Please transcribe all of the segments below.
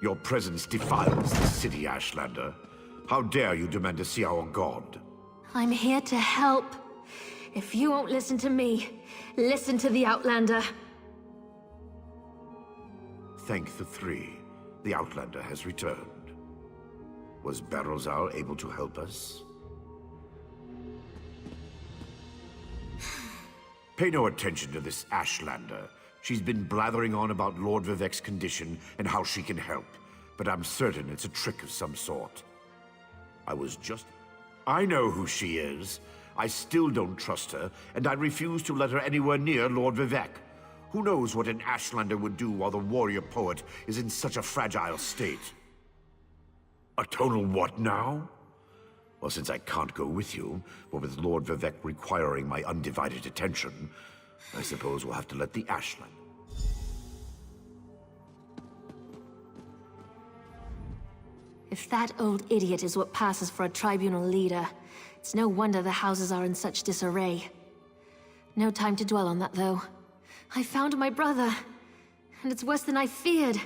Your presence defiles the city, Ashlander. How dare you demand to see our god? I'm here to help. If you won't listen to me, listen to the Outlander. Thank the three. The Outlander has returned. Was Barrowzal able to help us? Pay no attention to this Ashlander. She's been blathering on about Lord Vivek's condition and how she can help, but I'm certain it's a trick of some sort. I know who she is. I still don't trust her, and I refuse to let her anywhere near Lord Vivek. Who knows what an Ashlander would do while the warrior poet is in such a fragile state? A tonal what now? Well, since I can't go with you, but with Lord Vivek requiring my undivided attention, I suppose we'll have to let the Ashlander. If that old idiot is what passes for a tribunal leader, it's no wonder the houses are in such disarray. No time to dwell on that, though. I found my brother, and it's worse than I feared.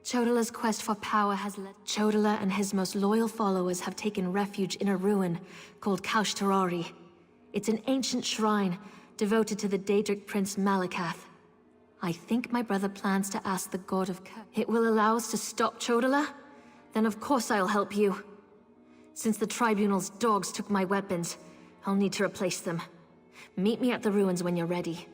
Chodala's quest for power has led... Chodala and his most loyal followers have taken refuge in a ruin called Kaushtarari. It's an ancient shrine devoted to the Daedric prince Malakath. I think my brother plans to ask the god of curse. It will allow us to stop Chodala? Then of course I'll help you. Since the Tribunal's dogs took my weapons, I'll need to replace them. Meet me at the ruins when you're ready.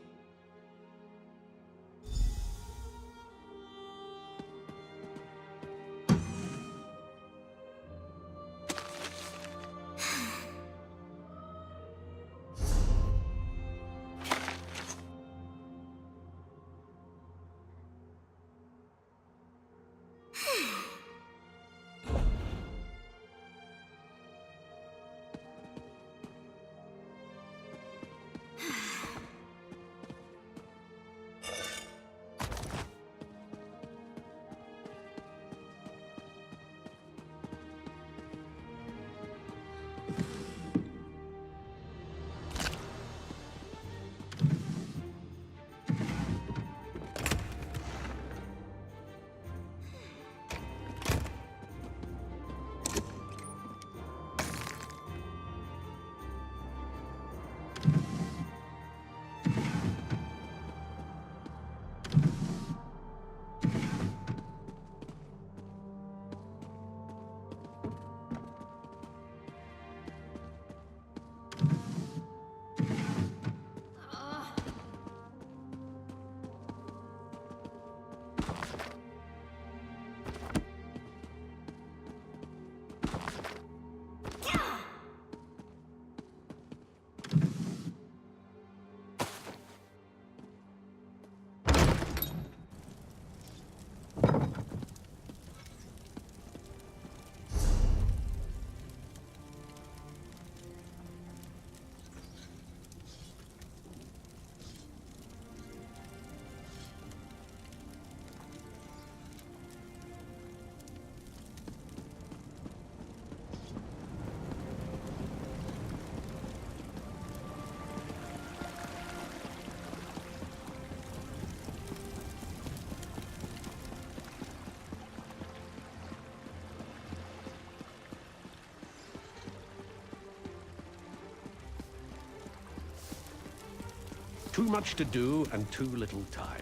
Too much to do and too little time.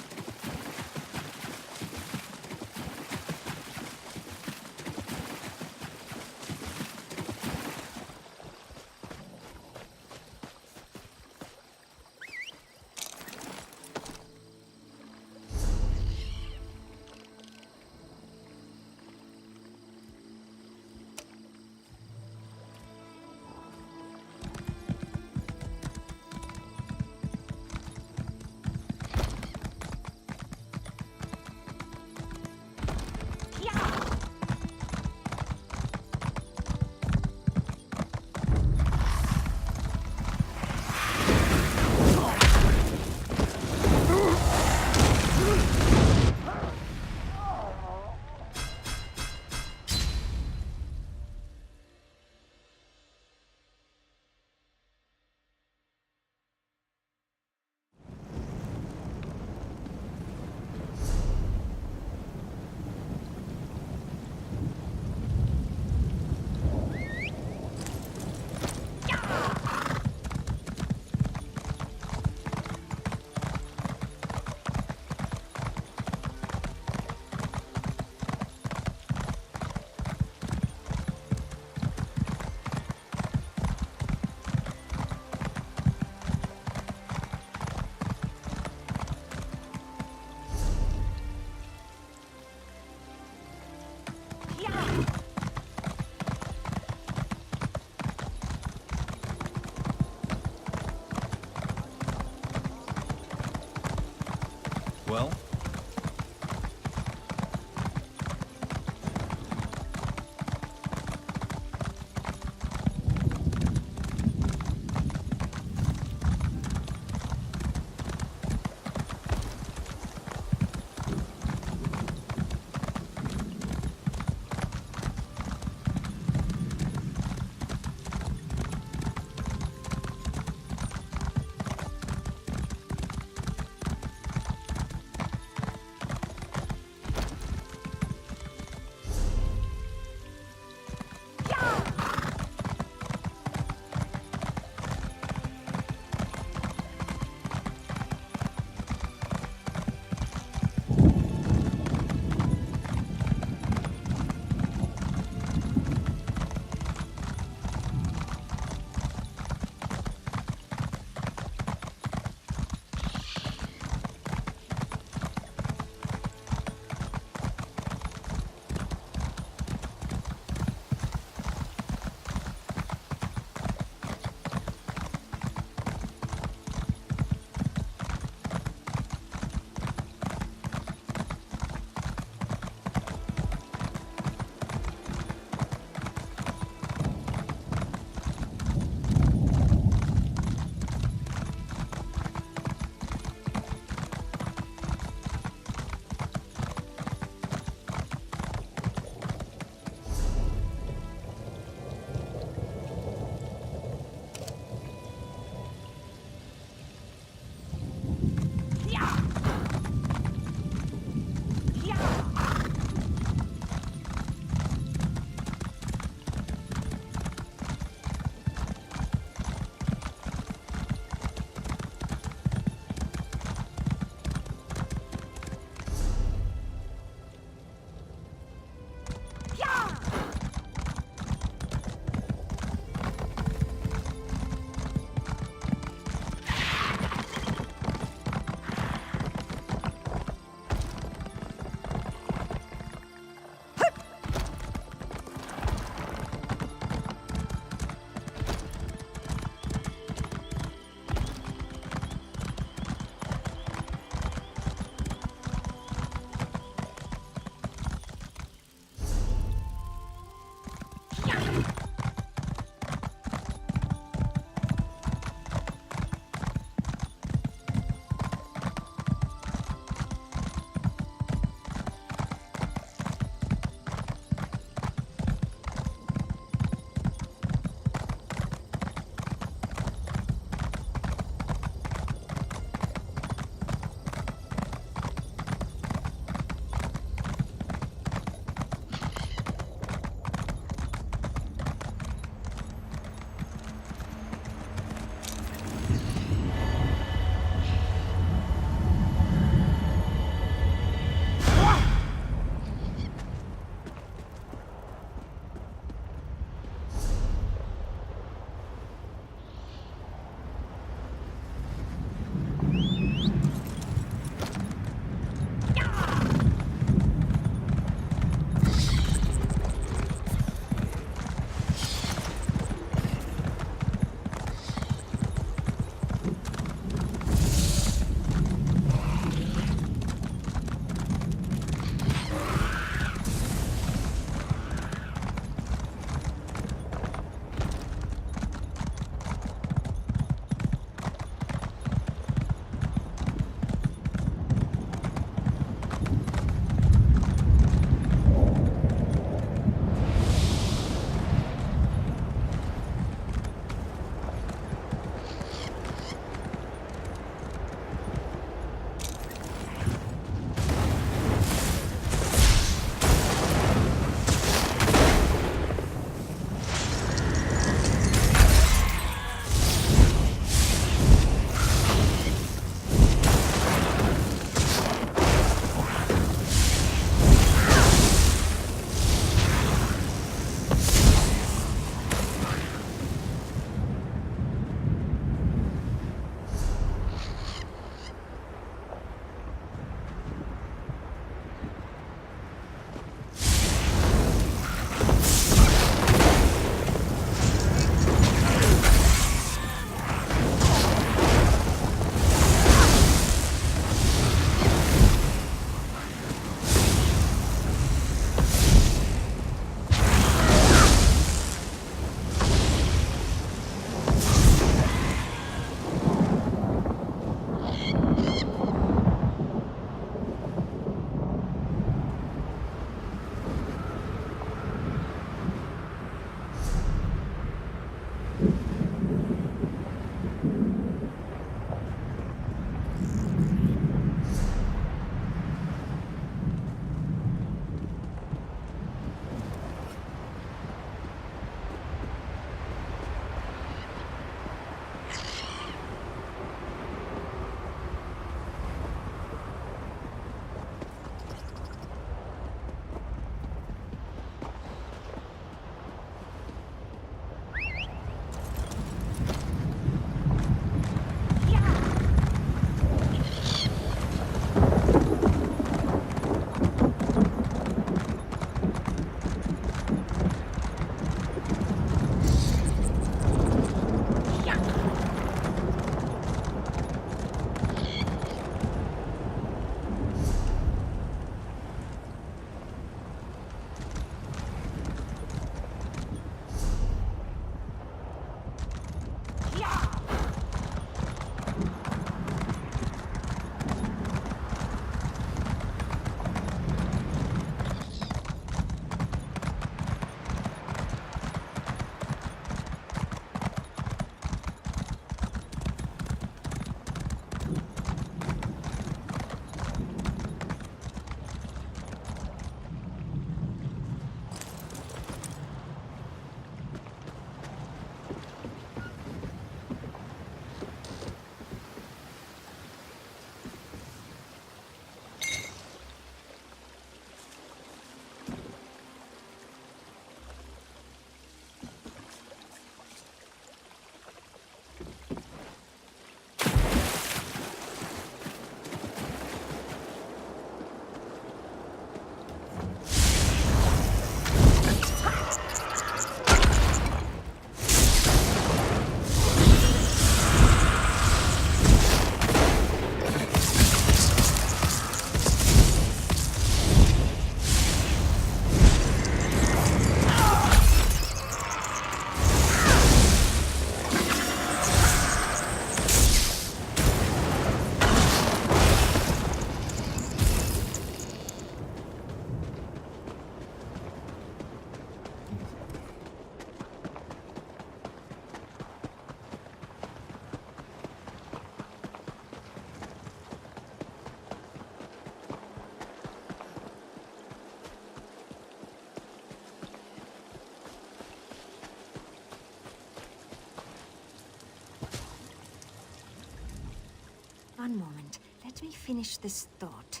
one moment. Let me finish this thought.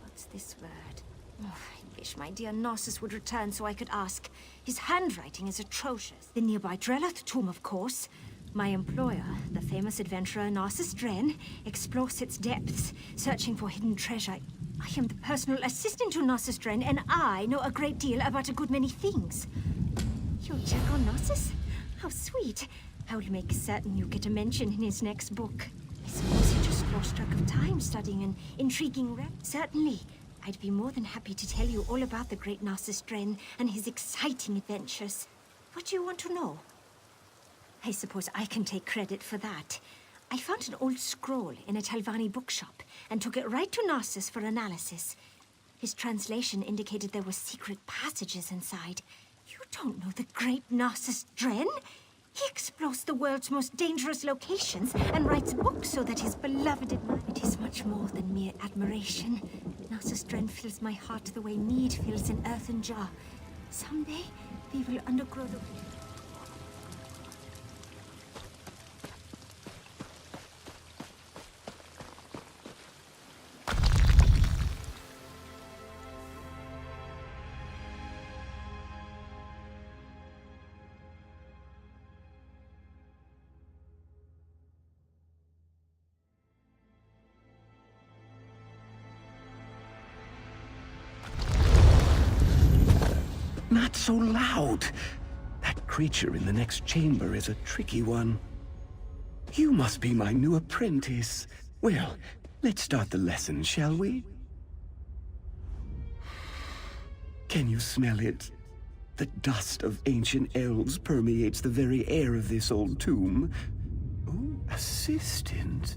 What's this word? Oh, I wish my dear Narcissus would return so I could ask. His handwriting is atrocious. The nearby Drelloth tomb, of course. My employer, the famous adventurer Narcissus Dren, explores its depths, searching for hidden treasure. I am the personal assistant to Narcissus Dren, and I know a great deal about a good many things. You'll check on Narcissus? How sweet. I will make certain you get a mention in his next book. I suppose you just lost track of time studying an intriguing Certainly. I'd be more than happy to tell you all about the great Narcissus Dren and his exciting adventures. What do you want to know? I suppose I can take credit for that. I found an old scroll in a Telvanni bookshop and took it right to Narcissus for analysis. His translation indicated there were secret passages inside. You don't know the great Narcissus Dren? He explores the world's most dangerous locations and writes books so that his beloved It is much more than mere admiration. Narcissus Dren fills my heart the way mead fills an earthen jar. Someday, we will undergrow the... Not so loud. That creature in the next chamber is a tricky one. You must be my new apprentice. Well, let's start the lesson, shall we? Can you smell it? The dust of ancient elves permeates the very air of this old tomb. Oh, assistant.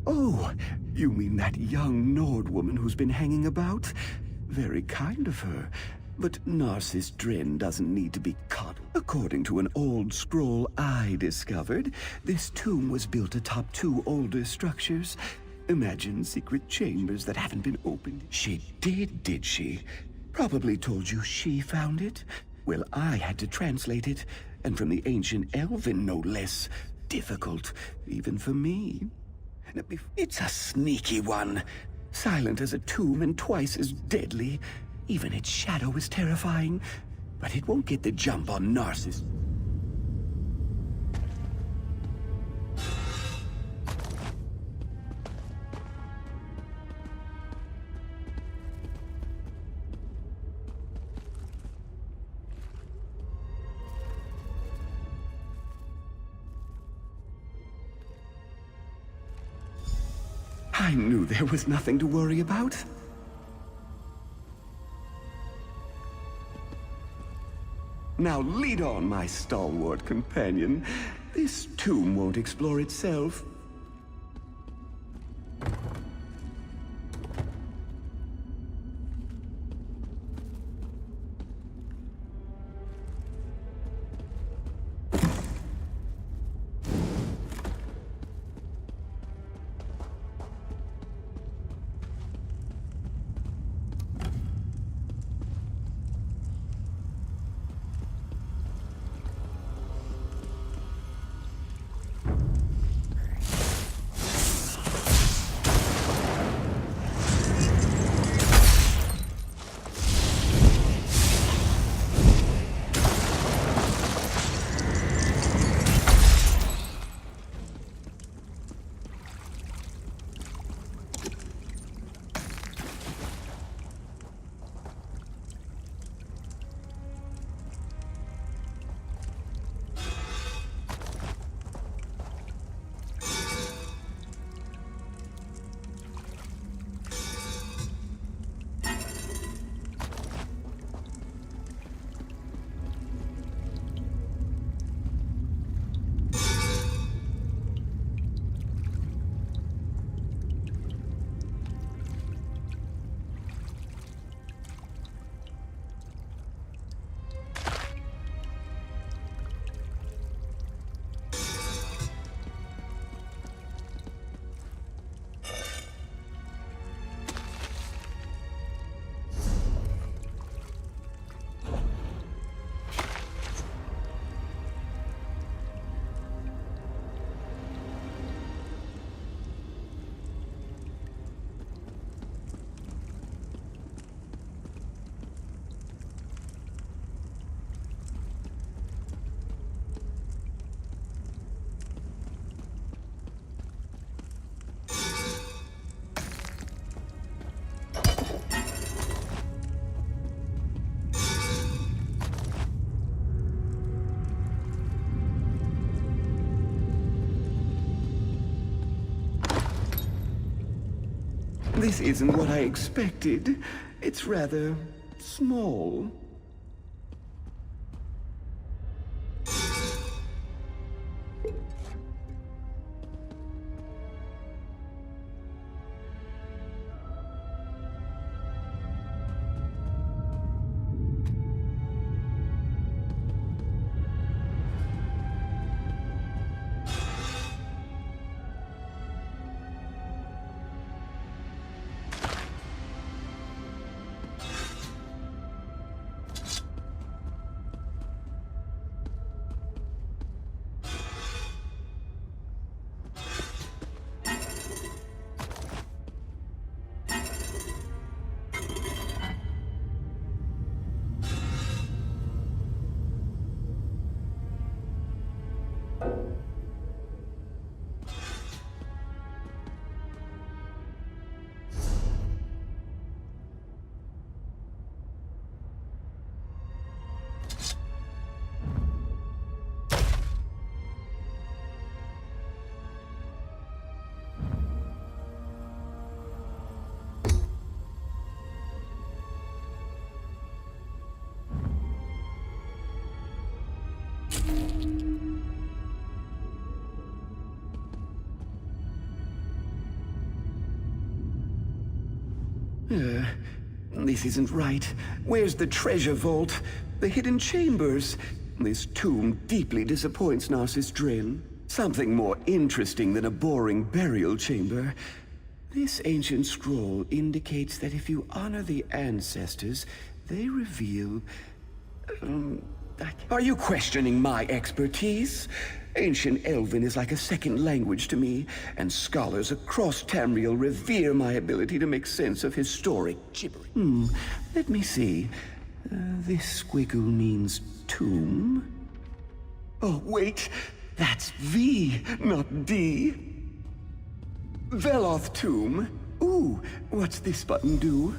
Oh, you mean that young Nord woman who's been hanging about? Very kind of her. But Narcissus Dren doesn't need to be caught. According to an old scroll I discovered, this tomb was built atop two older structures. Imagine secret chambers that haven't been opened. She did she? Probably told you she found it? Well, I had to translate it, and from the ancient Elven, no less. Difficult, even for me. It's a sneaky one. Silent as a tomb and twice as deadly. Even its shadow is terrifying, but it won't get the jump on Narcissus. I knew there was nothing to worry about. Now lead on, my stalwart companion. This tomb won't explore itself. This isn't what I expected. It's rather small. This isn't right. Where's the treasure vault? The hidden chambers? This tomb deeply disappoints Narcissus Dren. Something more interesting than a boring burial chamber. This ancient scroll indicates that if you honor the ancestors, they reveal... Are you questioning my expertise? Ancient Elven is like a second language to me, and scholars across Tamriel revere my ability to make sense of historic gibberish. Let me see. This squiggle means tomb. Oh, wait. That's V, not D. Veloth tomb. Ooh, what's this button do?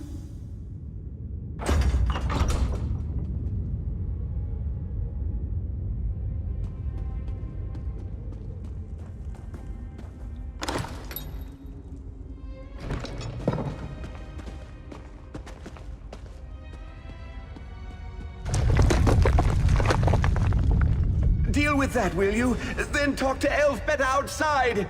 Deal with that, will you? Then talk to Elfbet outside!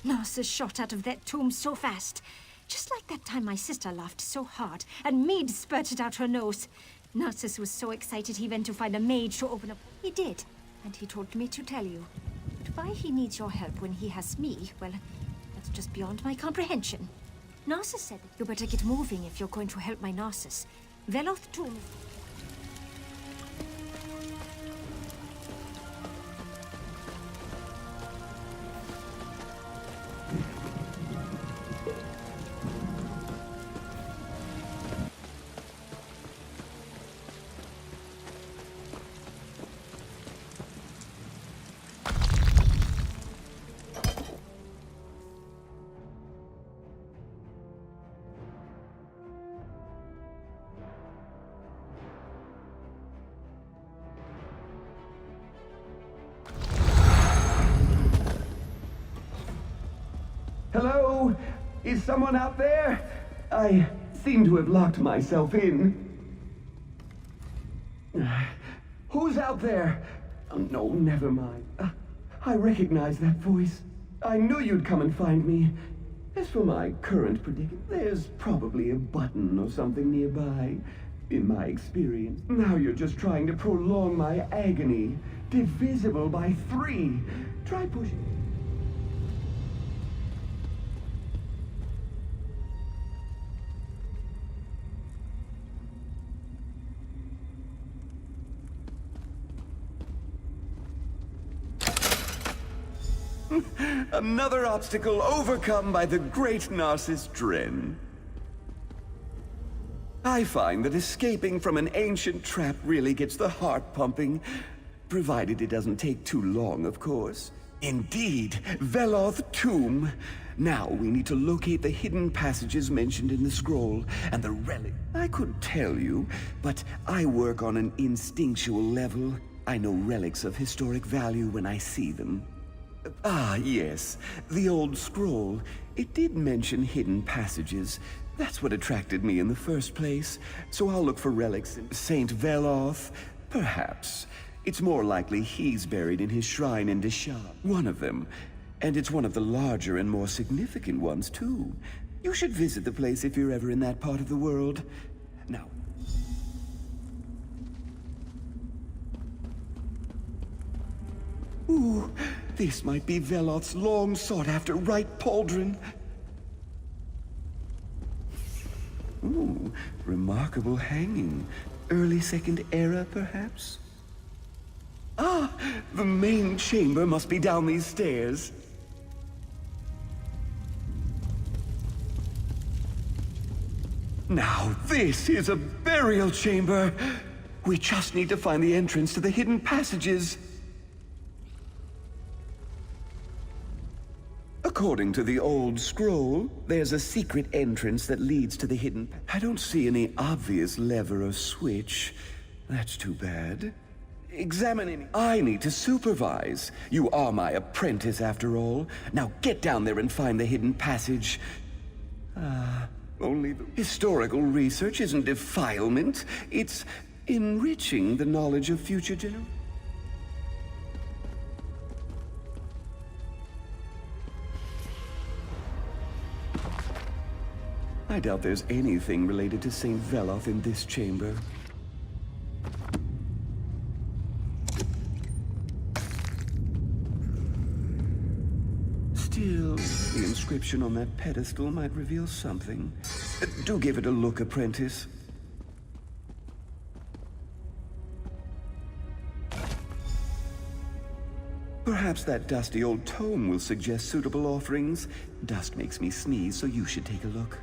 Narcissus shot out of that tomb so fast. Just like that time my sister laughed so hard and mead spurted out her nose. Narcissus was so excited he went to find a mage to open up. He did, and he told me to tell you. But why he needs your help when he has me, well, that's just beyond my comprehension. Narcissus said that you better get moving if you're going to help my Narcissus. Veloth tomb is... Hello? Is someone out there? I seem to have locked myself in. Who's out there? Oh, no, never mind. I recognize that voice. I knew you'd come and find me. As for my current predicament, there's probably a button or something nearby. In my experience, now you're just trying to prolong my agony. Divisible by 3. Try pushing. Another obstacle overcome by the great Narcissus Dren. I find that escaping from an ancient trap really gets the heart pumping, provided it doesn't take too long, of course. Indeed, Veloth tomb. Now we need to locate the hidden passages mentioned in the scroll, and the relic. I could tell you, but I work on an instinctual level. I know relics of historic value when I see them. Ah, yes. The old scroll. It did mention hidden passages. That's what attracted me in the first place. So I'll look for relics in Saint Veloth. Perhaps. It's more likely he's buried in his shrine in Deshan. One of them. And it's one of the larger and more significant ones, too. You should visit the place if you're ever in that part of the world. Now... Ooh, this might be Veloth's long sought-after right pauldron. Ooh, remarkable hanging. Early Second Era, perhaps? Ah, the main chamber must be down these stairs. Now, this is a burial chamber. We just need to find the entrance to the hidden passages. According to the old scroll, there's a secret entrance that leads to the hidden... I don't see any obvious lever or switch. That's too bad. Examine any... I need to supervise. You are my apprentice, after all. Now get down there and find the hidden passage. Only the... Historical research isn't defilement. It's enriching the knowledge of future generations. I doubt there's anything related to St. Veloth in this chamber. Still, the inscription on that pedestal might reveal something. Do give it a look, apprentice. Perhaps that dusty old tome will suggest suitable offerings. Dust makes me sneeze, so you should take a look.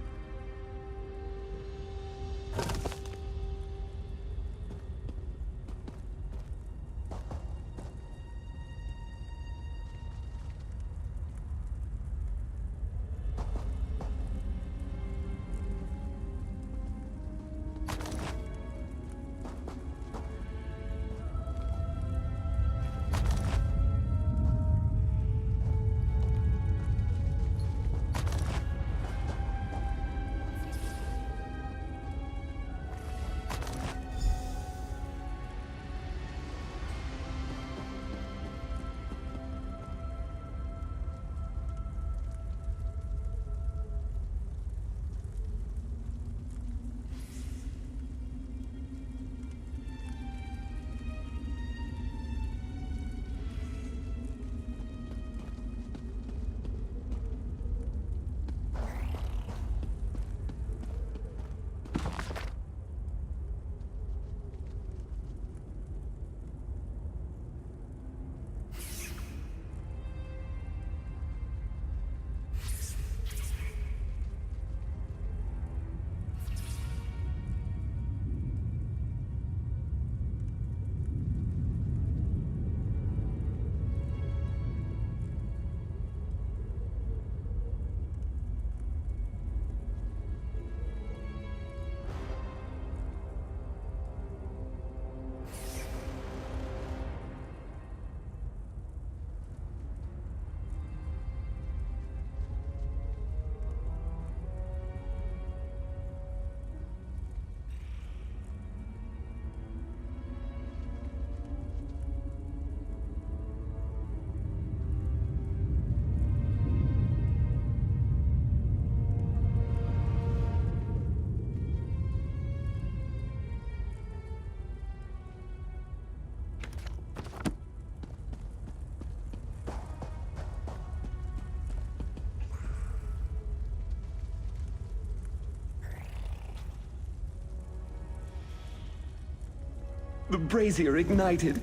brazier ignited.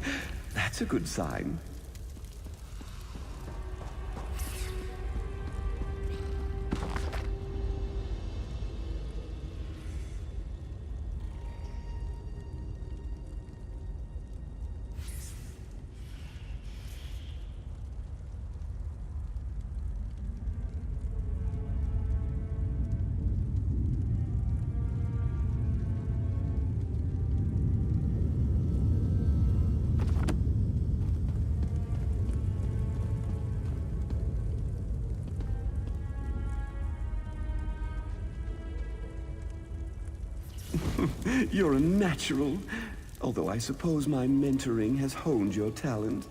That's a good sign. You're a natural, although I suppose my mentoring has honed your talent.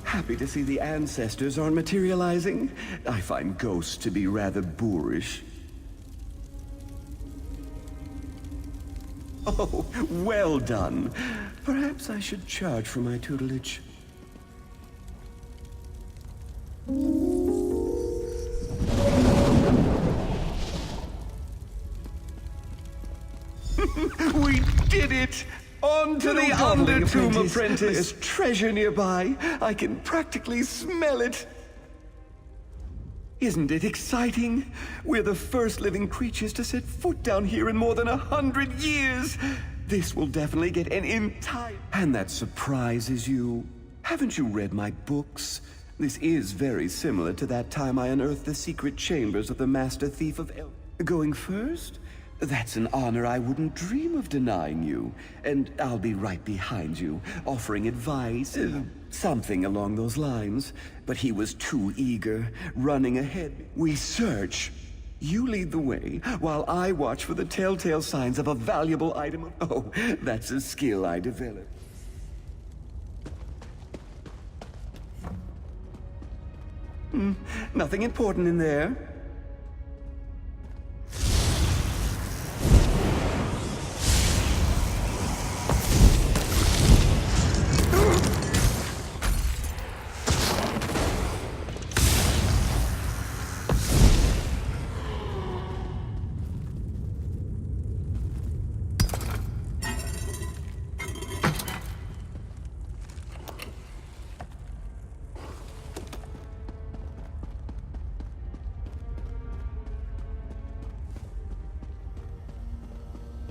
Happy to see the ancestors aren't materializing. I find ghosts to be rather boorish. Oh, well done. Perhaps I should charge for my tutelage. We did it! On to the Undertomb, apprentice! There's treasure nearby. I can practically smell it. Isn't it exciting? We're the first living creatures to set foot down here in more than 100 years. This will definitely get an entire... And that surprises you. Haven't you read my books? This is very similar to that time I unearthed the secret chambers of the Master Thief of El... Going first? That's an honor I wouldn't dream of denying you. And I'll be right behind you, offering advice, something along those lines. But he was too eager, running ahead. We search. You lead the way, while I watch for the telltale signs of a valuable item. Oh, that's a skill I developed. Nothing important in there.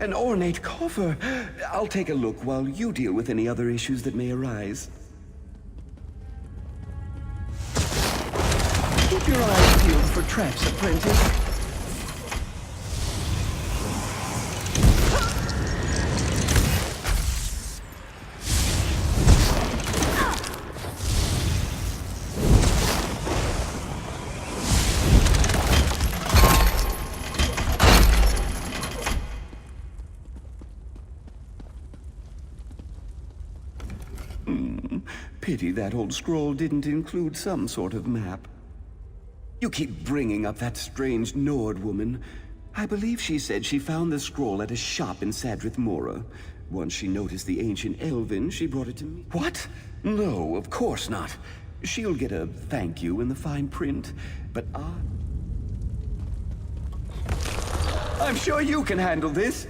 An ornate coffer. I'll take a look while you deal with any other issues that may arise. Keep your eyes peeled for traps, apprentice. Pity that old scroll didn't include some sort of map. You keep bringing up that strange Nord woman. I believe she said she found the scroll at a shop in Sadrith Mora. Once she noticed the ancient Elven, she brought it to me. What? No, of course not. She'll get a thank you in the fine print, but I'm sure you can handle this.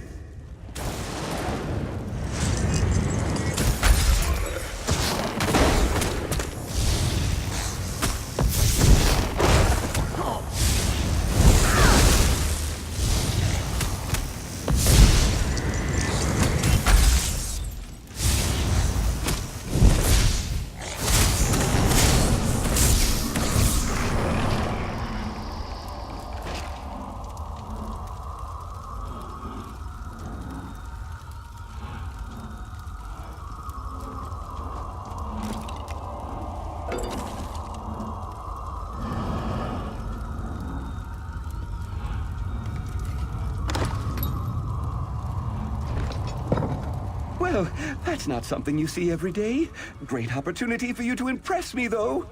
Well, that's not something you see every day. Great opportunity for you to impress me, though.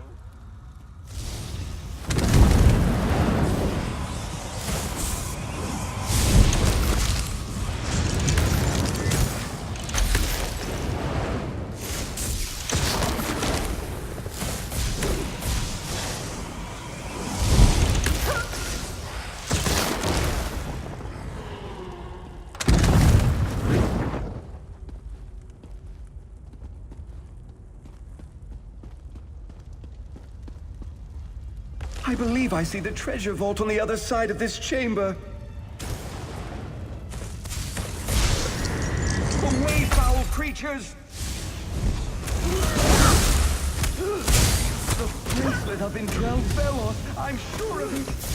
I believe I see the treasure vault on the other side of this chamber. Away, foul creatures! The bracelet of Indrel Belor, I'm sure of it!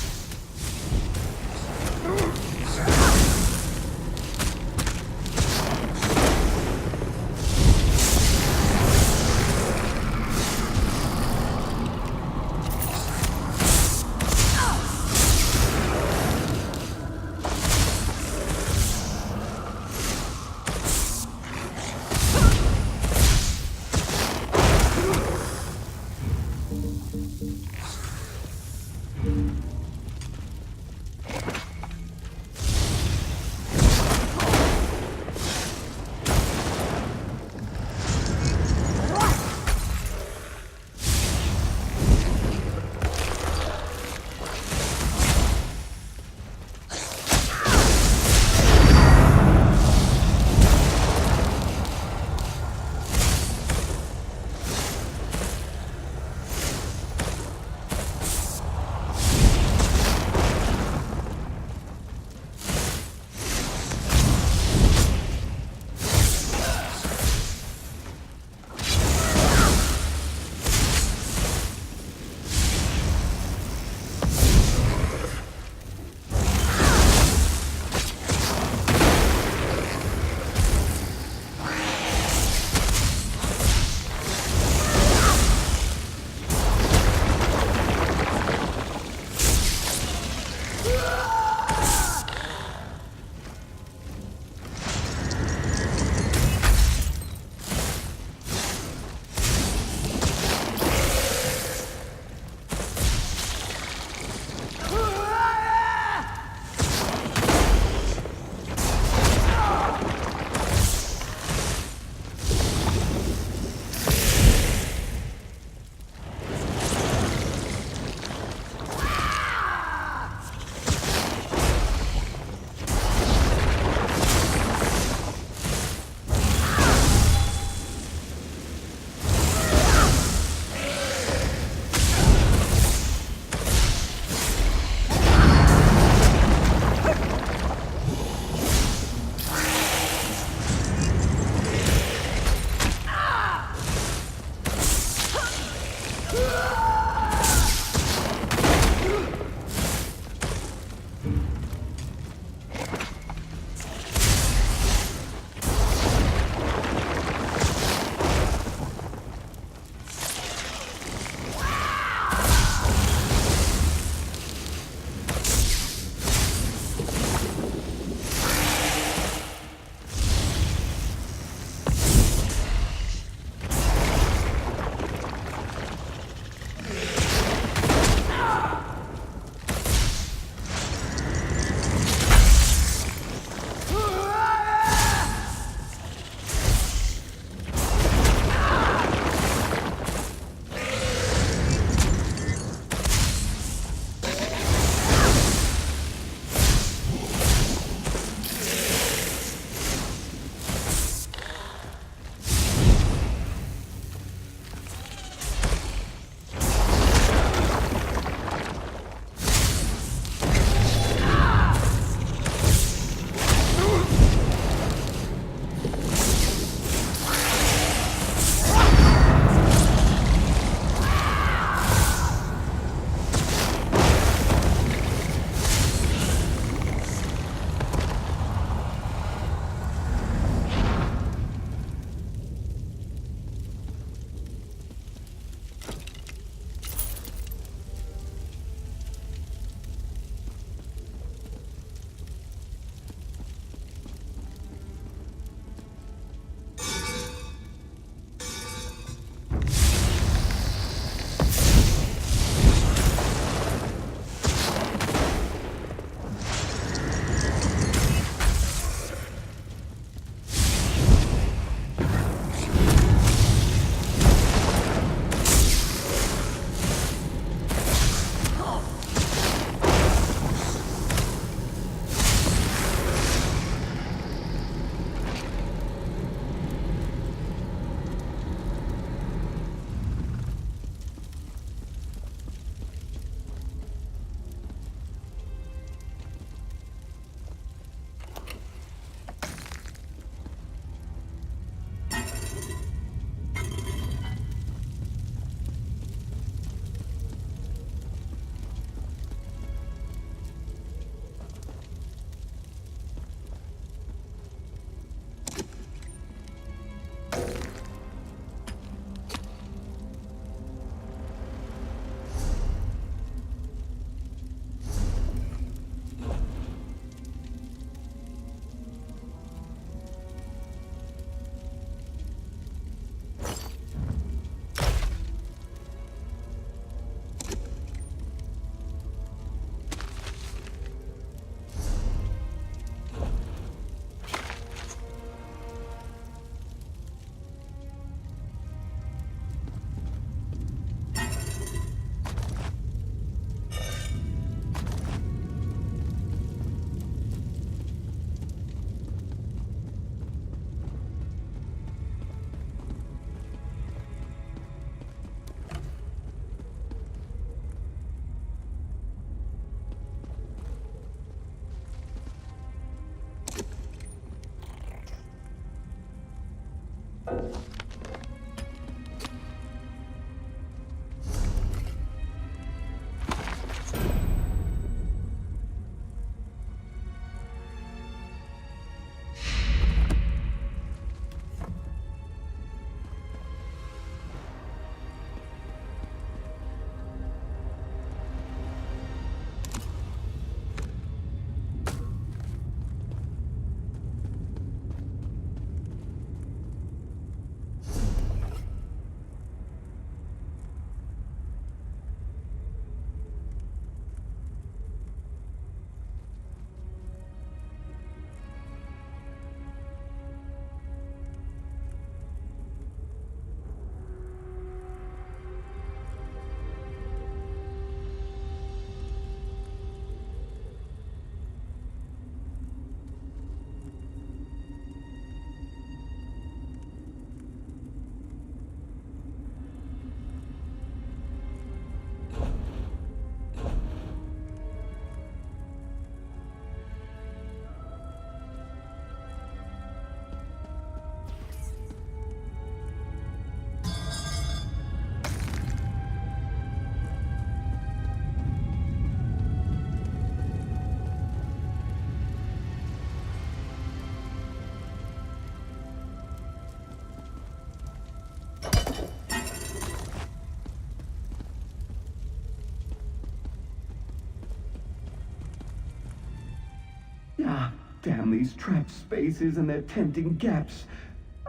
Ah, damn these trap spaces and their tempting gaps.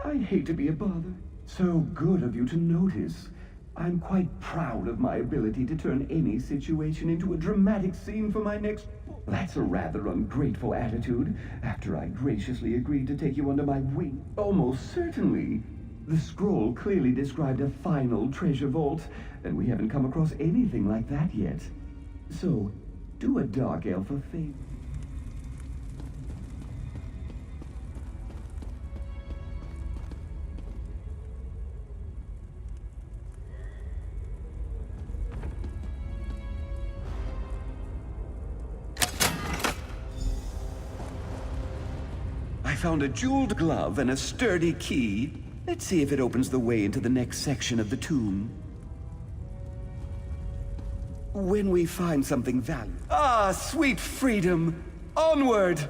I hate to be a bother. So good of you to notice. I'm quite proud of my ability to turn any situation into a dramatic scene for my next book. That's a rather ungrateful attitude, after I graciously agreed to take you under my wing. Almost certainly. The scroll clearly described a final treasure vault, and we haven't come across anything like that yet. So, do a dark elf a favor. I found a jeweled glove and a sturdy key. Let's see if it opens the way into the next section of the tomb. When we find something valuable. Ah, sweet freedom! Onward!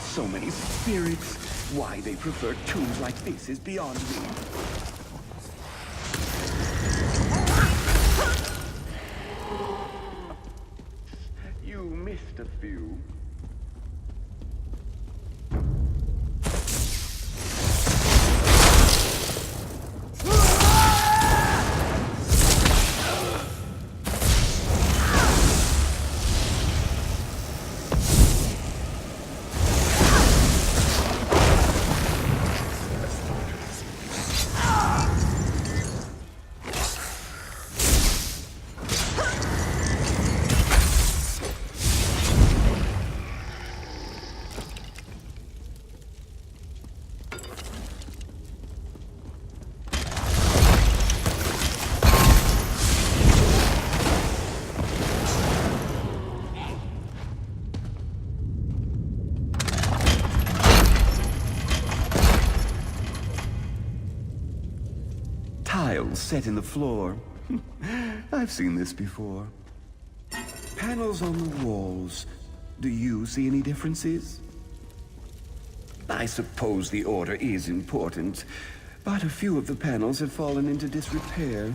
So many spirits. Why they prefer tombs like this is beyond me. You missed a few. Tiles set in the floor. I've seen this before. Panels on the walls. Do you see any differences? I suppose the order is important, but a few of the panels have fallen into disrepair.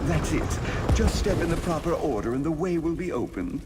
That's it. Just step in the proper order and the way will be open.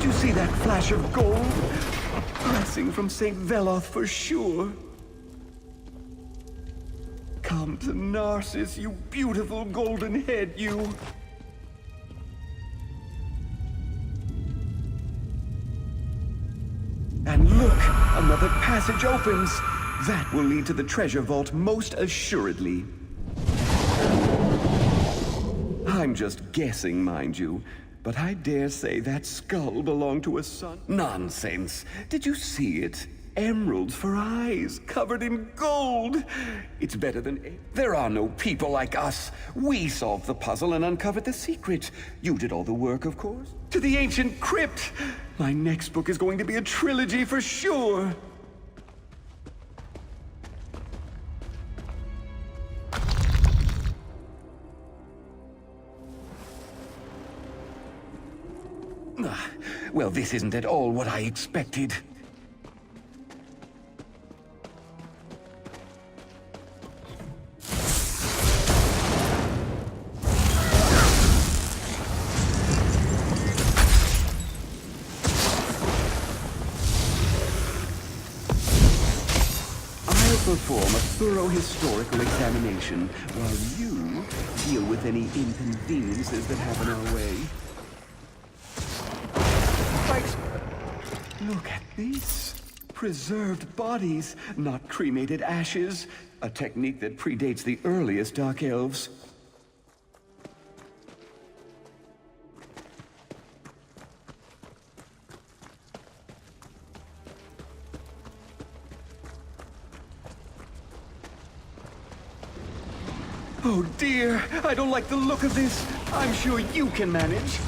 Did you see that flash of gold? A blessing from St. Veloth for sure. Come to Narcissus, you beautiful golden head, you. And look, another passage opens. That will lead to the treasure vault most assuredly. I'm just guessing, mind you, but I dare say that skull belonged to a son. Nonsense. Did you see it? Emeralds for eyes, covered in gold. It's better than... There are no people like us. We solved the puzzle and uncovered the secret. You did all the work, of course. To the ancient crypt. My next book is going to be a trilogy for sure. Well, this isn't at all what I expected. Perform a thorough historical examination while you deal with any inconveniences that happen our way. Look at this. Preserved bodies, not cremated ashes. A technique that predates the earliest Dark Elves. Oh dear, I don't like the look of this. I'm sure you can manage.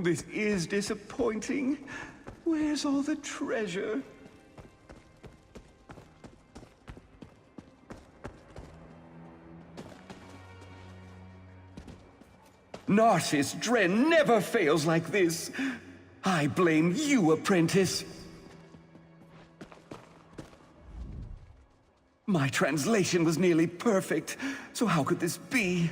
This is disappointing. Where's all the treasure? Narcissus Dren never fails like this. I blame you, apprentice. My translation was nearly perfect, so how could this be?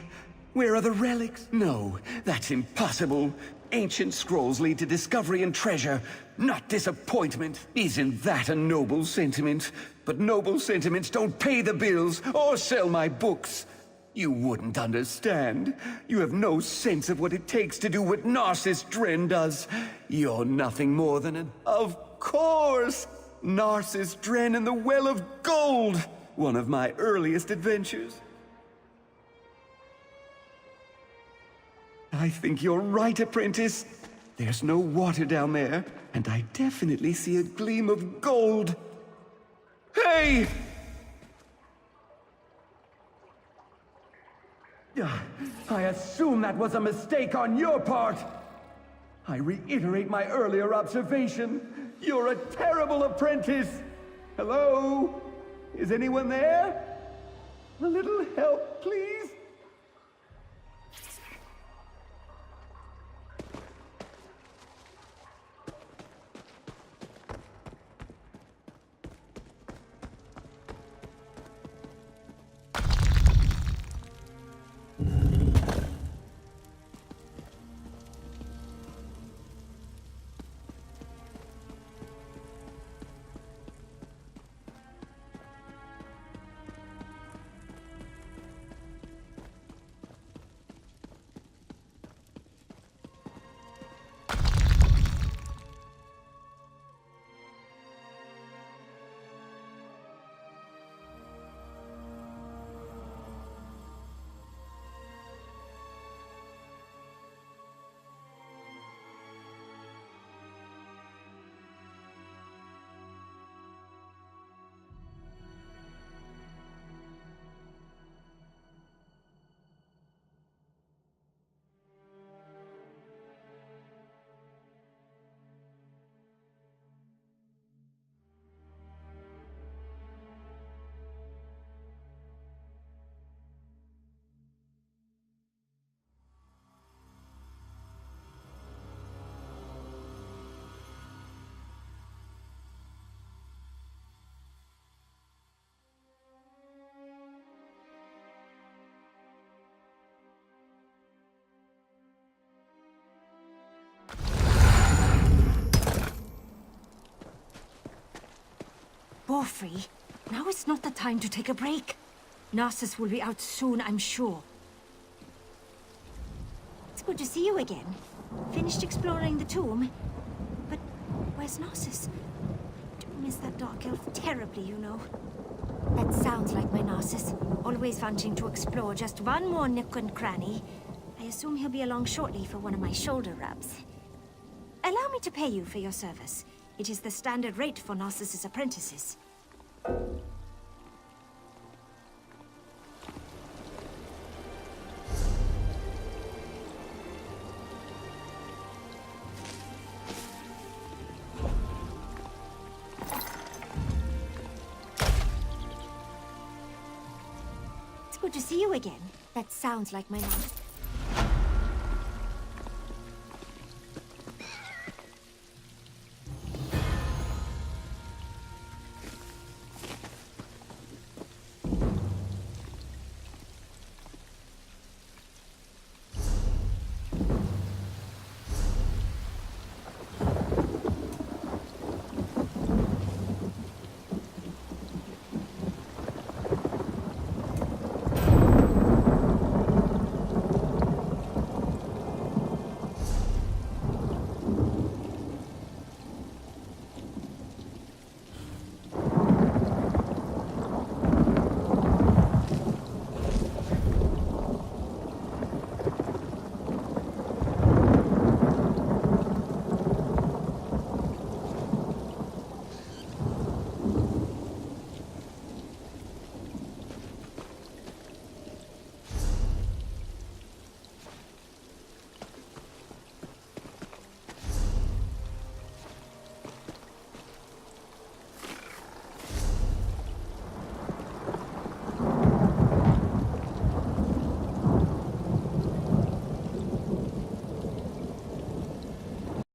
Where are the relics? No, that's impossible. Ancient scrolls lead to discovery and treasure, not disappointment. Isn't that a noble sentiment? But noble sentiments don't pay the bills or sell my books. You wouldn't understand. You have no sense of what it takes to do what Narcissus Dren does. You're nothing more than an... Of course! Narcissus Dren and the Well of Gold! One of my earliest adventures. I think you're right, apprentice. There's no water down there, and I definitely see a gleam of gold. Hey! I assume that was a mistake on your part. I reiterate my earlier observation. You're a terrible apprentice. Hello? Is anyone there? A little help, please? Borfrey, now is not the time to take a break. Narcissus will be out soon, I'm sure. It's good to see you again. Finished exploring the tomb? But where's Narcissus? Do miss that dark elf terribly, you know. That sounds like my Narcissus. Always wanting to explore just one more nook and cranny. I assume he'll be along shortly for one of my shoulder rubs. Allow me to pay you for your service. It is the standard rate for Narcissus' apprentices. It's good to see you again. That sounds like my Narcissus.